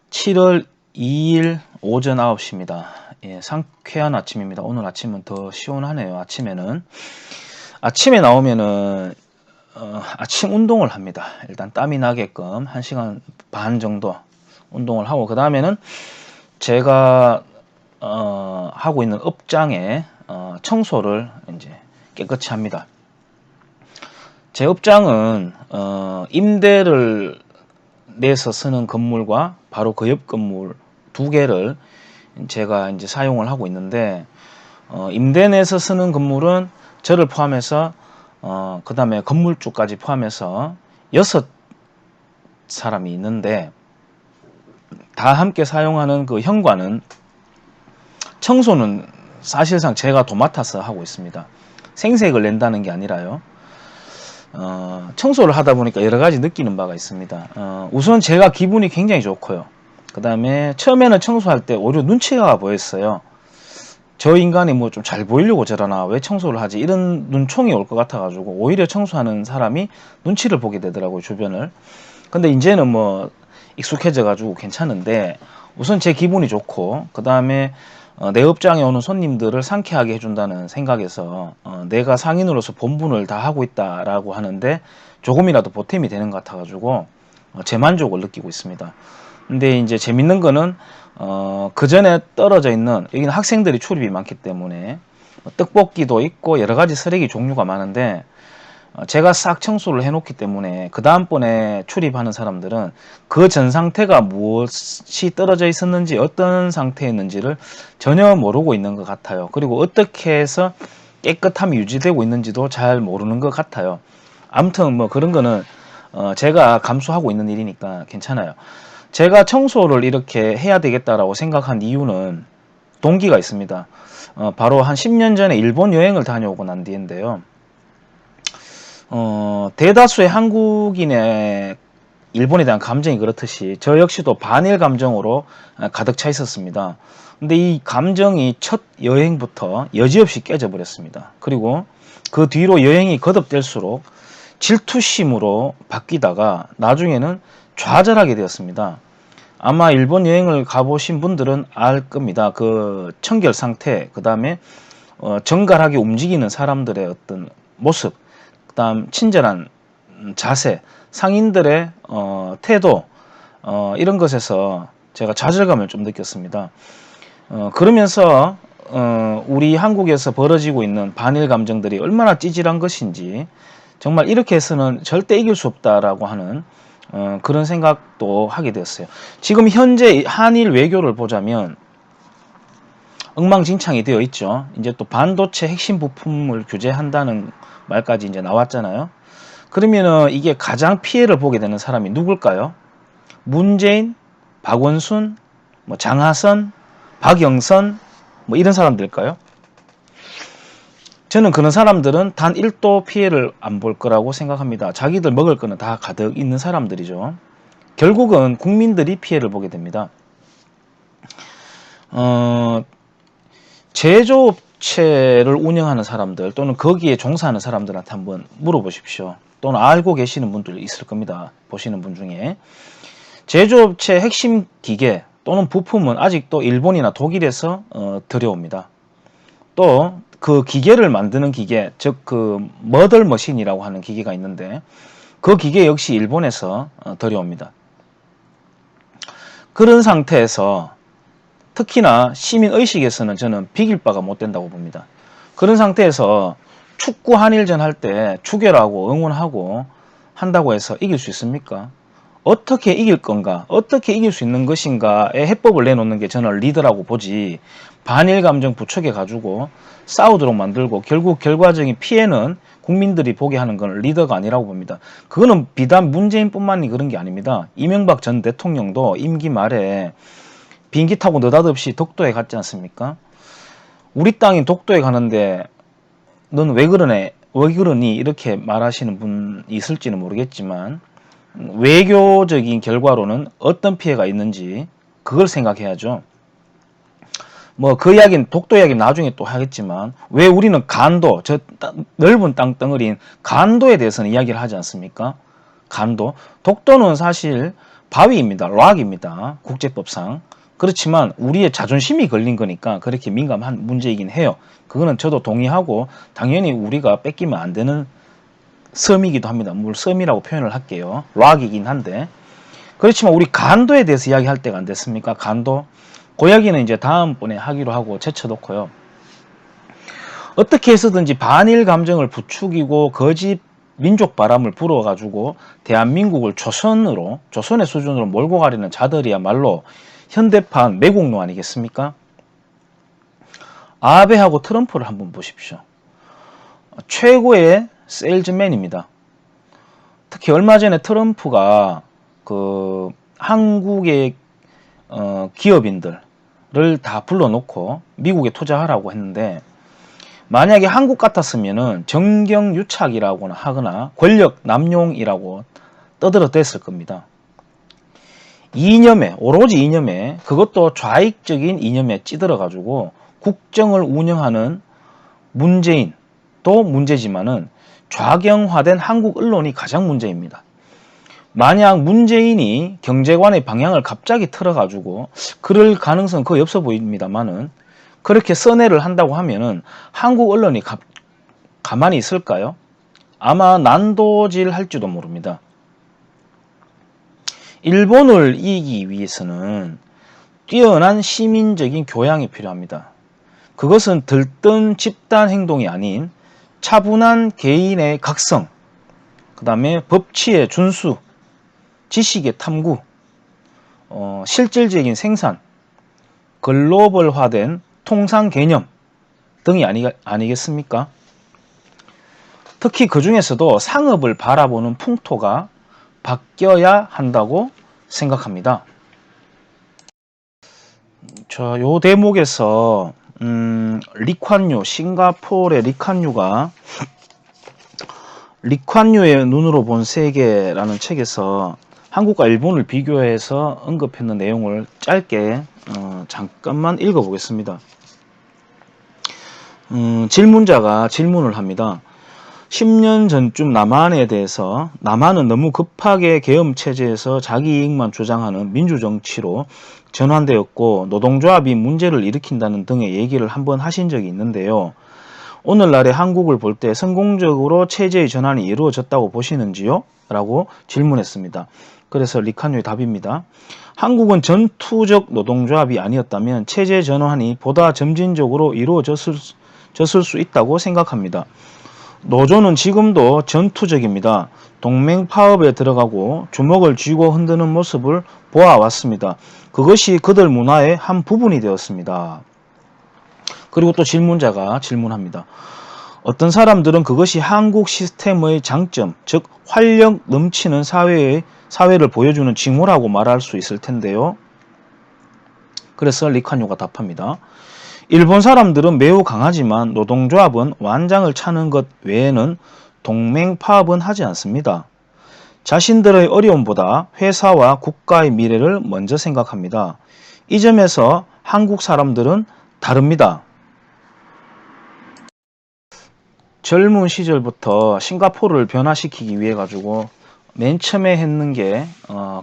7월 2일 오전 9시입니다. 예, 상쾌한 아침입니다. 오늘 아침은 더 시원하네요. 아침에 나오면은 아침 운동을 합니다. 일단 땀이 나게끔 1시간 반 정도 운동을 하고, 그 다음에는 제가 하고 있는 업장에 청소를 이제 깨끗이 합니다. 제 업장은 임대를 내서 쓰는 건물과 바로 그 옆 건물 두 개를 제가 이제 사용을 하고 있는데, 임대 내서 쓰는 건물은 저를 포함해서 그 다음에 건물주까지 포함해서 6사람이 있는데, 다 함께 사용하는 그 현관은 청소는 사실상 제가 도맡아서 하고 있습니다. 생색을 낸다는 게 아니라요. 청소를 하다 보니까 여러 가지 느끼는 바가 있습니다. 우선 제가 기분이 굉장히 좋고요. 그 다음에 처음에는 청소할 때 오히려 눈치가 보였어요. 저 인간이 뭐 좀 잘 보이려고 저러나, 왜 청소를 하지, 이런 눈총이 올 것 같아 가지고 오히려 청소하는 사람이 눈치를 보게 되더라고요, 주변을. 근데 이제는 뭐 익숙해져 가지고 괜찮은데, 우선 제 기분이 좋고, 그 다음에 내 업장에 오는 손님들을 상쾌하게 해준다는 생각에서 내가 상인으로서 본분을 다 하고 있다라고 하는데 조금이라도 보탬이 되는 것 같아가지고 제 만족을 느끼고 있습니다. 근데 이제 재밌는 거는 그 전에 떨어져 있는, 여기는 학생들이 출입이 많기 때문에 떡볶이도 있고 여러 가지 쓰레기 종류가 많은데, 제가 싹 청소를 해놓기 때문에 그 다음번에 출입하는 사람들은 그 전 상태가 무엇이 떨어져 있었는지, 어떤 상태였는지를 전혀 모르고 있는 것 같아요. 그리고 어떻게 해서 깨끗함이 유지되고 있는지도 잘 모르는 것 같아요. 아무튼 뭐 그런 거는 제가 감수하고 있는 일이니까 괜찮아요. 제가 청소를 이렇게 해야 되겠다라고 생각한 이유는 동기가 있습니다. 바로 한 10년 전에 일본 여행을 다녀오고 난 뒤인데요. 대다수의 한국인의 일본에 대한 감정이 그렇듯이 저 역시도 반일 감정으로 가득 차 있었습니다. 근데 이 감정이 첫 여행부터 여지없이 깨져버렸습니다. 그리고 그 뒤로 여행이 거듭될수록 질투심으로 바뀌다가 나중에는 좌절하게 되었습니다. 아마 일본 여행을 가보신 분들은 알 겁니다. 그 청결 상태, 그 다음에 정갈하게 움직이는 사람들의 어떤 모습, 그 다음 친절한 자세, 상인들의 태도, 이런 것에서 제가 좌절감을 좀 느꼈습니다. 그러면서 우리 한국에서 벌어지고 있는 반일 감정들이 얼마나 찌질한 것인지, 정말 이렇게 해서는 절대 이길 수 없다라고 하는 그런 생각도 하게 되었어요. 지금 현재 한일 외교를 보자면 엉망진창이 되어 있죠. 이제 또 반도체 핵심 부품을 규제한다는 말까지 이제 나왔잖아요. 그러면은 이게 가장 피해를 보게 되는 사람이 누굴까요? 문재인, 박원순, 뭐 장하선, 박영선, 뭐 이런 사람들일까요? 저는 그런 사람들은 단 1도 피해를 안 볼 거라고 생각합니다. 자기들 먹을 거는 다 가득 있는 사람들이죠. 결국은 국민들이 피해를 보게 됩니다. 제조업체를 운영하는 사람들 또는 거기에 종사하는 사람들한테 한번 물어보십시오. 또는 알고 계시는 분들 있을 겁니다. 보시는 분 중에. 제조업체 핵심 기계 또는 부품은 아직도 일본이나 독일에서 들여옵니다. 또 그 기계를 만드는 기계, 즉 그 머덜 머신이라고 하는 기계가 있는데, 그 기계 역시 일본에서 들여옵니다. 그런 상태에서 특히나 시민의식에서는 저는 비길 바가 못 된다고 봅니다. 그런 상태에서 축구 한일전 할 때 축여라고 응원하고 한다고 해서 이길 수 있습니까? 어떻게 이길 건가, 어떻게 이길 수 있는 것인가의 해법을 내놓는 게 저는 리더라고 보지, 반일 감정 부추겨 가지고 싸우도록 만들고 결국 결과적인 피해는 국민들이 보게 하는 건 리더가 아니라고 봅니다. 그거는 비단 문재인뿐만이 그런 게 아닙니다. 이명박 전 대통령도 임기 말에 비행기 타고 느닷없이 독도에 갔지 않습니까? 우리 땅인 독도에 가는데 넌 왜 그러네, 왜 그러니, 이렇게 말하시는 분이 있을지는 모르겠지만, 외교적인 결과로는 어떤 피해가 있는지 그걸 생각해야죠. 뭐 그 이야기는, 독도 이야기는 나중에 또 하겠지만, 왜 우리는 간도, 저 넓은 땅덩어리인 간도에 대해서는 이야기를 하지 않습니까? 간도. 독도는 사실 바위입니다. 락입니다. 국제법상. 그렇지만 우리의 자존심이 걸린 거니까 그렇게 민감한 문제이긴 해요. 그거는 저도 동의하고 당연히 우리가 뺏기면 안 되는 섬이기도 합니다. 물섬이라고 표현을 할게요. 락이긴 한데. 그렇지만 우리 간도에 대해서 이야기할 때가 안 됐습니까? 간도. 그 이야기는 이제 다음번에 하기로 하고 제쳐놓고요. 어떻게 해서든지 반일 감정을 부추기고 거짓 민족 바람을 불어가지고 대한민국을 조선의 수준으로 몰고 가려는 자들이야말로 현대판 매국노 아니겠습니까? 아베하고 트럼프를 한번 보십시오. 최고의 세일즈맨입니다. 특히 얼마 전에 트럼프가 그 한국의 기업인들을 다 불러놓고 미국에 투자하라고 했는데, 만약에 한국 같았으면은 정경유착이라고나 하거나 권력 남용이라고 떠들어댔을 겁니다. 이념에, 오로지 이념에, 그것도 좌익적인 이념에 찌들어가지고 국정을 운영하는 문재인도 문제지만은 좌경화된 한국 언론이 가장 문제입니다. 만약 문재인이 경제관의 방향을 갑자기 틀어가지고 그럴 가능성은 거의 없어 보입니다만은, 그렇게 선회를 한다고 하면은 한국 언론이 가만히 있을까요? 아마 난도질 할지도 모릅니다. 일본을 이기기 위해서는 뛰어난 시민적인 교양이 필요합니다. 그것은 들뜬 집단 행동이 아닌 차분한 개인의 각성, 그 다음에 법치의 준수, 지식의 탐구, 실질적인 생산, 글로벌화된 통상 개념 등이 아니겠습니까? 특히 그 중에서도 상업을 바라보는 풍토가 바뀌어야 한다고 생각합니다. 요 대목에서 리콴유, 싱가포르의 리콴유의 눈으로 본 세계라는 책에서 한국과 일본을 비교해서 언급했는 내용을 짧게 잠깐만 읽어보겠습니다. 질문자가 질문을 합니다. 10년 전쯤 남한에 대해서 남한은 너무 급하게 계엄체제에서 자기 이익만 주장하는 민주정치로 전환되었고 노동조합이 문제를 일으킨다는 등의 얘기를 한번 하신 적이 있는데요. 오늘날의 한국을 볼 때 성공적으로 체제의 전환이 이루어졌다고 보시는지요? 라고 질문했습니다. 그래서 리콴유의 답입니다. 한국은 전투적 노동조합이 아니었다면 체제 전환이 보다 점진적으로 이루어졌을 수 있다고 생각합니다. 노조는 지금도 전투적입니다. 동맹 파업에 들어가고 주먹을 쥐고 흔드는 모습을 보아왔습니다. 그것이 그들 문화의 한 부분이 되었습니다. 그리고 또 질문자가 질문합니다. 어떤 사람들은 그것이 한국 시스템의 장점, 즉 활력 넘치는 사회를 보여주는 징후라고 말할 수 있을 텐데요. 그래서 리콴유가 답합니다. 일본 사람들은 매우 강하지만 노동조합은 완장을 차는 것 외에는 동맹 파업은 하지 않습니다. 자신들의 어려움보다 회사와 국가의 미래를 먼저 생각합니다. 이 점에서 한국 사람들은 다릅니다. 젊은 시절부터 싱가포르를 변화시키기 위해 가지고 맨 처음에 했는 게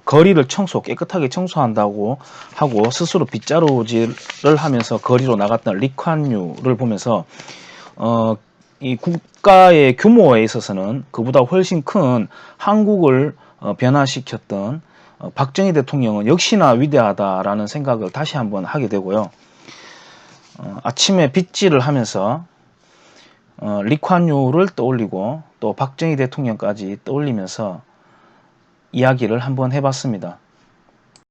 거리를 깨끗하게 청소한다고 하고 스스로 빗자루질을 하면서 거리로 나갔던 리콴유를 보면서 이 국가의 규모에 있어서는 그보다 훨씬 큰 한국을 변화시켰던 박정희 대통령은 역시나 위대하다라는 생각을 다시 한번 하게 되고요. 아침에 빗질을 하면서 리콴유를 떠올리고 또 박정희 대통령까지 떠올리면서 이야기를 한번 해봤습니다.